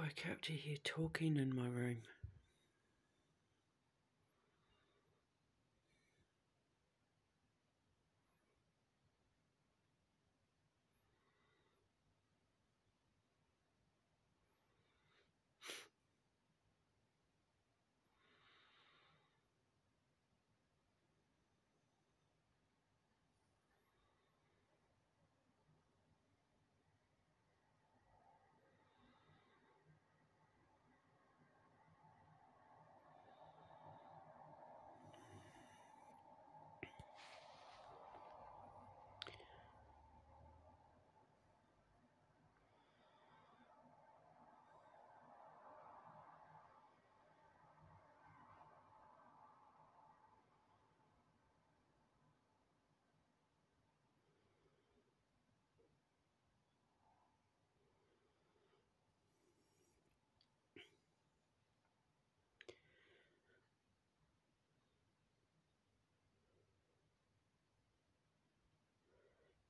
woke up to hear talking in my room.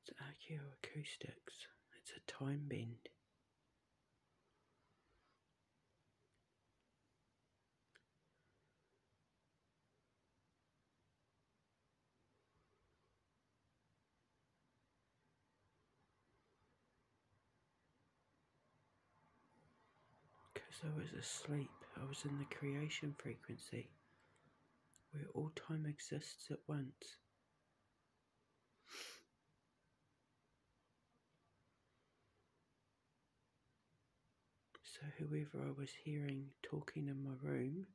It's archaeoacoustics. It's a time bend. Because I was asleep, I was in the creation frequency, where all time exists at once. So whoever I was hearing talking in my room,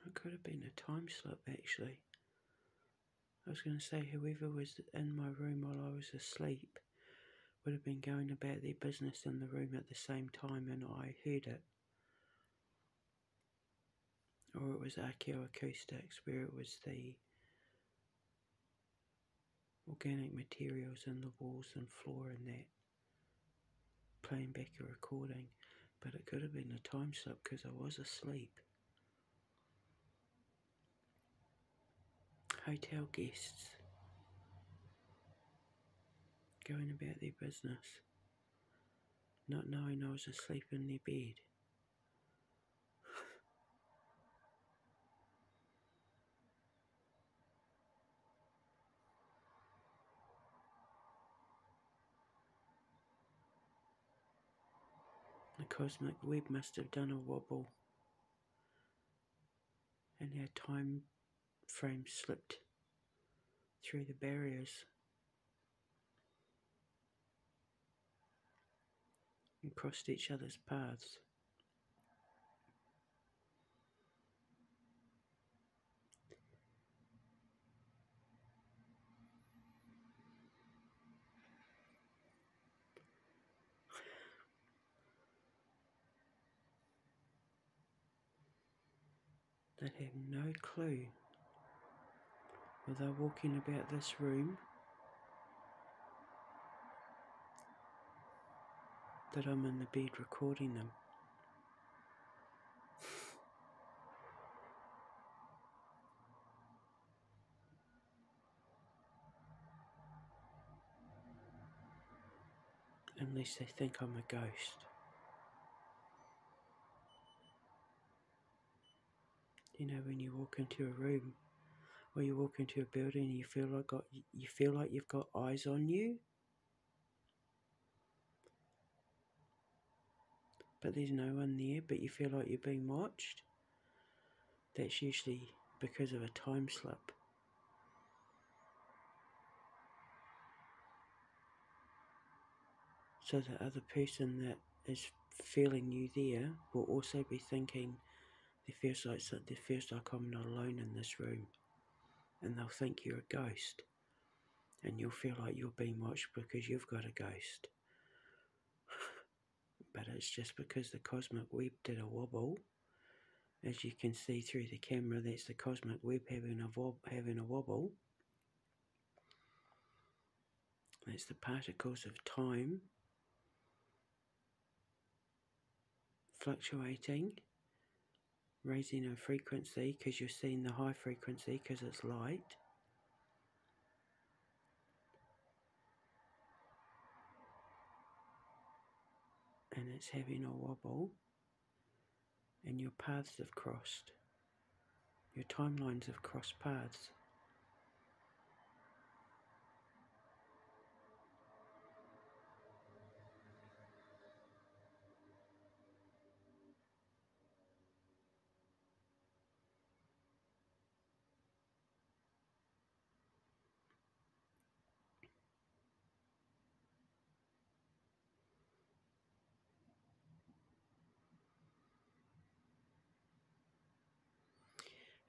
it could have been a time slip actually. I was going to say whoever was in my room while I was asleep would have been going about their business in the room at the same time and I heard it. Or it was archaeoacoustics, where it was the organic materials in the walls and floor and that playing back a recording. But it could have been a time slip because I was asleep. Hotel guests going about their business, not knowing I was asleep in their bed. The cosmic web must have done a wobble and our time frame slipped through the barriers and crossed each other's paths. That have no clue while they're walking about this room that I'm in the bed recording them. Unless they think I'm a ghost. You know, when you walk into a room or you walk into a building and you feel like you've got eyes on you, but there's no one there, but you feel like you're being watched. That's usually because of a time slip. So the other person that is feeling you there will also be thinking, it feels like I'm not alone in this room, and they'll think you're a ghost, and you'll feel like you're being watched because you've got a ghost. But it's just because the cosmic web did a wobble. As you can see through the camera, that's the cosmic web having a wobble. That's the particles of time fluctuating raising a frequency because you're seeing the high frequency because it's light. And it's having a wobble, and your paths have crossed. Your timelines have crossed paths.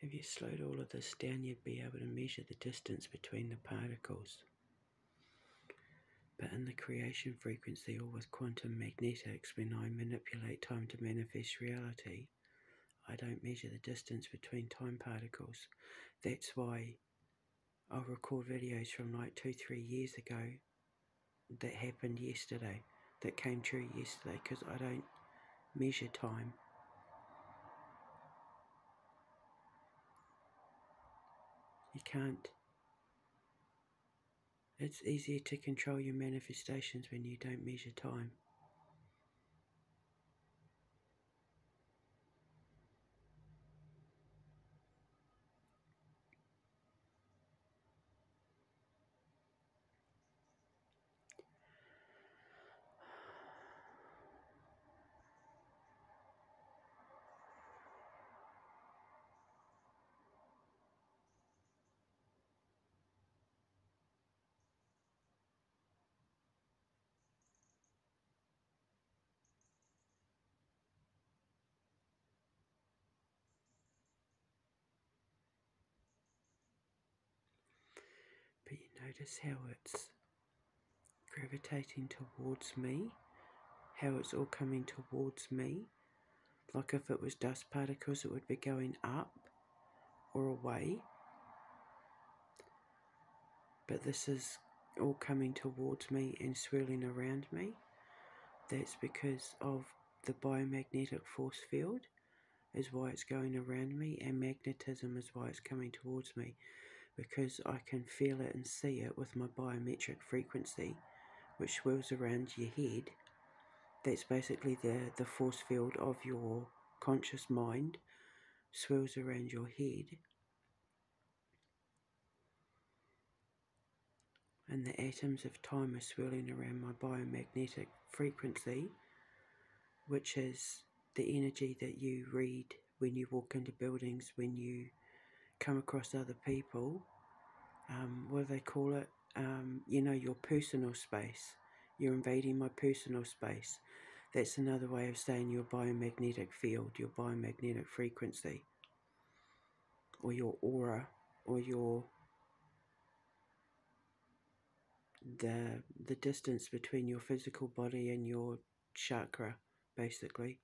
If you slowed all of this down, you'd be able to measure the distance between the particles. But in the creation frequency, or with quantum magnetics, when I manipulate time to manifest reality, I don't measure the distance between time particles. That's why I'll record videos from like 2-3 years ago that happened yesterday, that came true yesterday, because I don't measure time. You can't. It's easier to control your manifestations when you don't measure time. But you notice how it's gravitating towards me, how it's all coming towards me. Like if it was dust particles, it would be going up or away. But this is all coming towards me and swirling around me. That's because of the biomagnetic force field is why it's going around me, and magnetism is why it's coming towards me, because I can feel it and see it with my biometric frequency, which swirls around your head. That's basically the force field of your conscious mind, swirls around your head, and the atoms of time are swirling around my biomagnetic frequency, which is the energy that you read when you walk into buildings, when you come across other people. What do they call it? You know, your personal space. You're invading my personal space. That's another way of saying your biomagnetic field, your biomagnetic frequency, or your aura, or the distance between your physical body and your chakra, basically.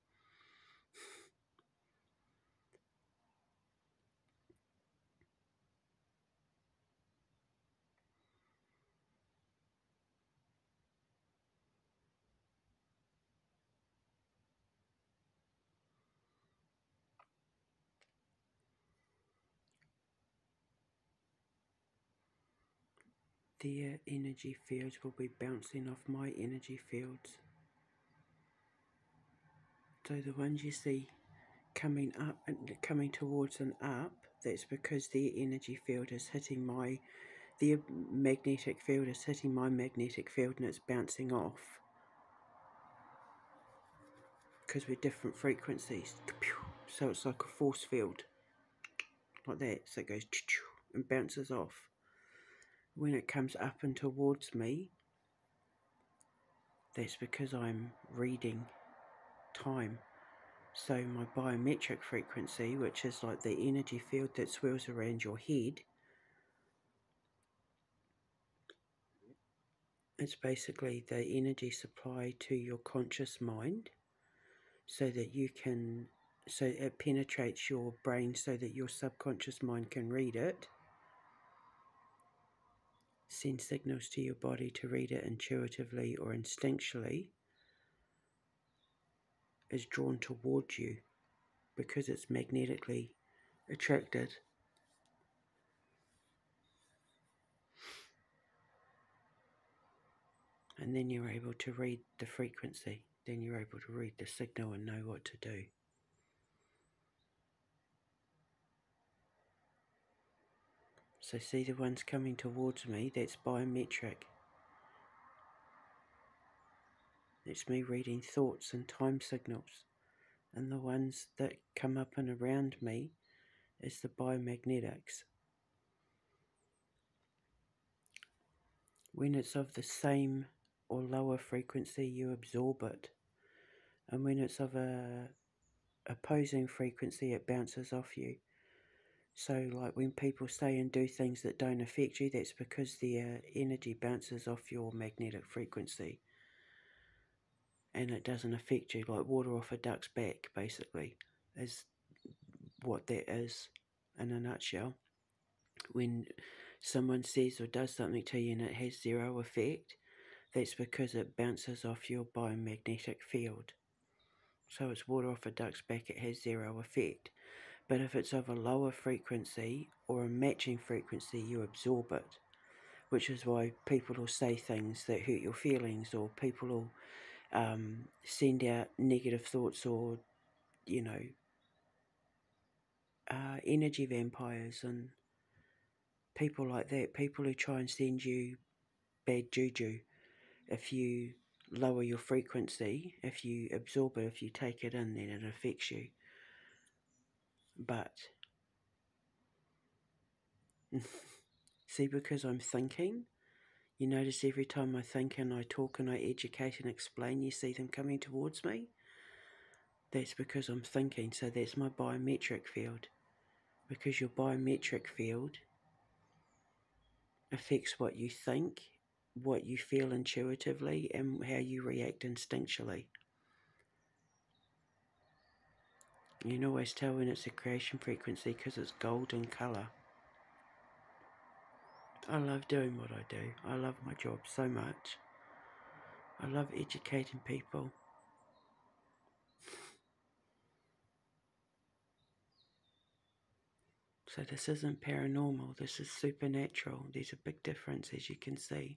Their energy fields will be bouncing off my energy fields. So the ones you see coming up and coming towards and up, that's because their energy field is hitting their magnetic field is hitting my magnetic field, and it's bouncing off. Because we're different frequencies. So it's like a force field. Like that. So it goes and bounces off. When it comes up and towards me, that's because I'm reading time. So my biometric frequency, which is like the energy field that swirls around your head, it's basically the energy supply to your conscious mind, so that you can, so it penetrates your brain so that your subconscious mind can read it, send signals to your body to read it intuitively or instinctually, is drawn towards you. because it's magnetically attracted. And then you're able to read the frequency. Then you're able to read the signal and know what to do. So see the ones coming towards me, that's biometric. It's me reading thoughts and time signals. And the ones that come up and around me is the biomagnetics. When it's of the same or lower frequency, you absorb it. And when it's of a opposing frequency, it bounces off you. So like when people say and do things that don't affect you, that's because their energy bounces off your magnetic frequency. And it doesn't affect you, like water off a duck's back, basically, is what that is in a nutshell. When someone says or does something to you and it has zero effect, that's because it bounces off your biomagnetic field. So it's water off a duck's back, it has zero effect. But if it's of a lower frequency or a matching frequency, you absorb it. Which is why people will say things that hurt your feelings, or people will send out negative thoughts, or, you know, energy vampires and people like that. People who try and send you bad juju. If you lower your frequency, if you absorb it, if you take it in, then it affects you. But see, because I'm thinking, you notice every time I think and I talk and I educate and explain, you see them coming towards me. That's because I'm thinking. So that's my biometric field. Because your biometric field affects what you think, what you feel intuitively, and how you react instinctually. You can always tell when it's a creation frequency because it's golden colour. I love doing what I do. I love my job so much. I love educating people. So this isn't paranormal, this is supernatural. There's a big difference, as you can see.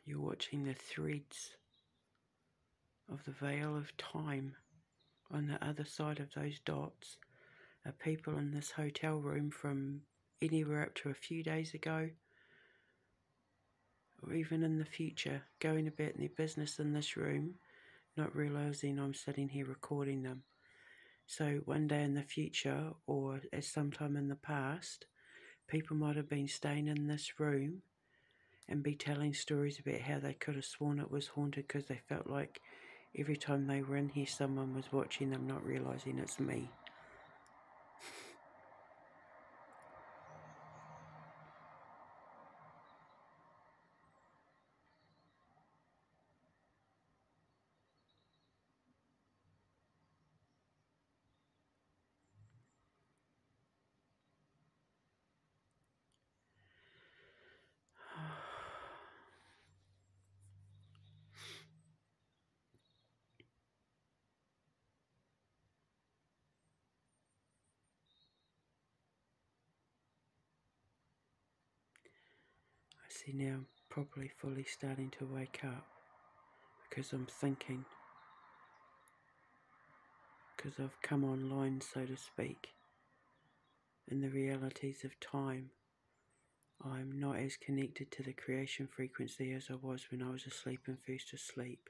You're watching the threads of the veil of time. On the other side of those dots are people in this hotel room from anywhere up to a few days ago, or even in the future, going about their business in this room, not realising I'm sitting here recording them. So one day in the future, or at some time in the past, people might have been staying in this room and be telling stories about how they could have sworn it was haunted because they felt like every time they were in here someone was watching them, not realising it's me. I see now I'm probably fully starting to wake up because I'm thinking, because I've come online, so to speak, in the realities of time. I'm not as connected to the creation frequency as I was when I was asleep and first asleep.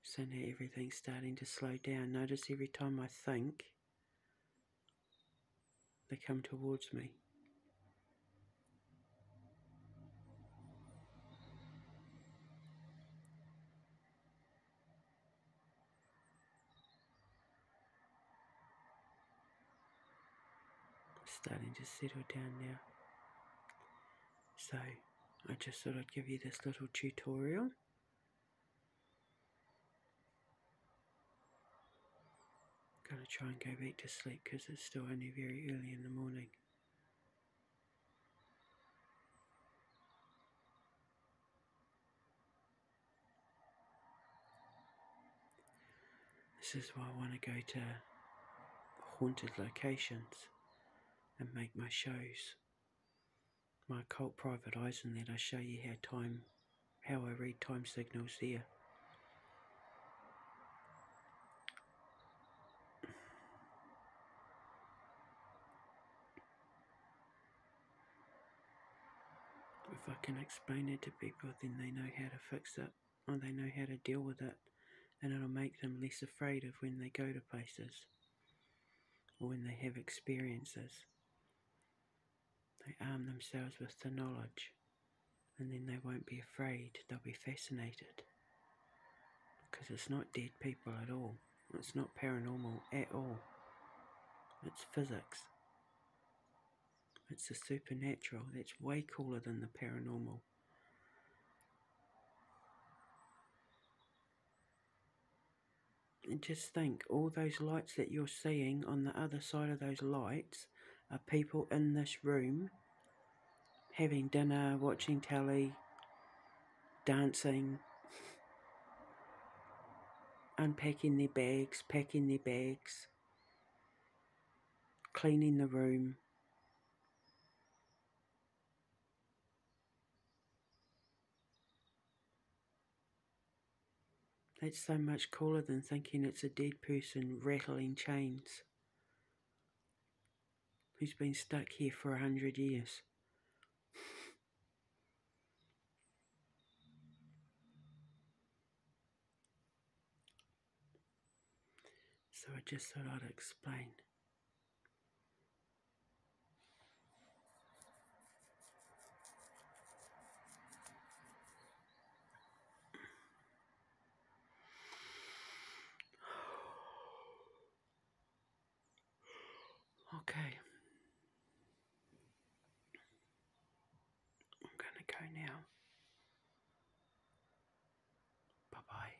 So now everything's starting to slow down. Notice every time I think, they come towards me. Starting to settle down now. So I just thought I'd give you this little tutorial. Gotta try and go back to sleep because it's still only very early in the morning. This is why I want to go to haunted locations and make my shows, my Occult Private Eyes, and that I show you how I read time signals there. If I can explain it to people, then they know how to fix it, or they know how to deal with it, and it'll make them less afraid of when they go to places, or when they have experiences. They arm themselves with the knowledge, and then they won't be afraid, they'll be fascinated. Because it's not dead people at all, it's not paranormal at all, it's physics. It's the supernatural. That's way cooler than the paranormal. And just think, all those lights that you're seeing, on the other side of those lights are people in this room having dinner, watching telly, dancing, unpacking their bags, packing their bags, cleaning the room. That's so much cooler than thinking it's a dead person rattling chains who's been stuck here for 100 years. So I just thought I'd explain. Okay. I'm gonna go now. Bye-bye.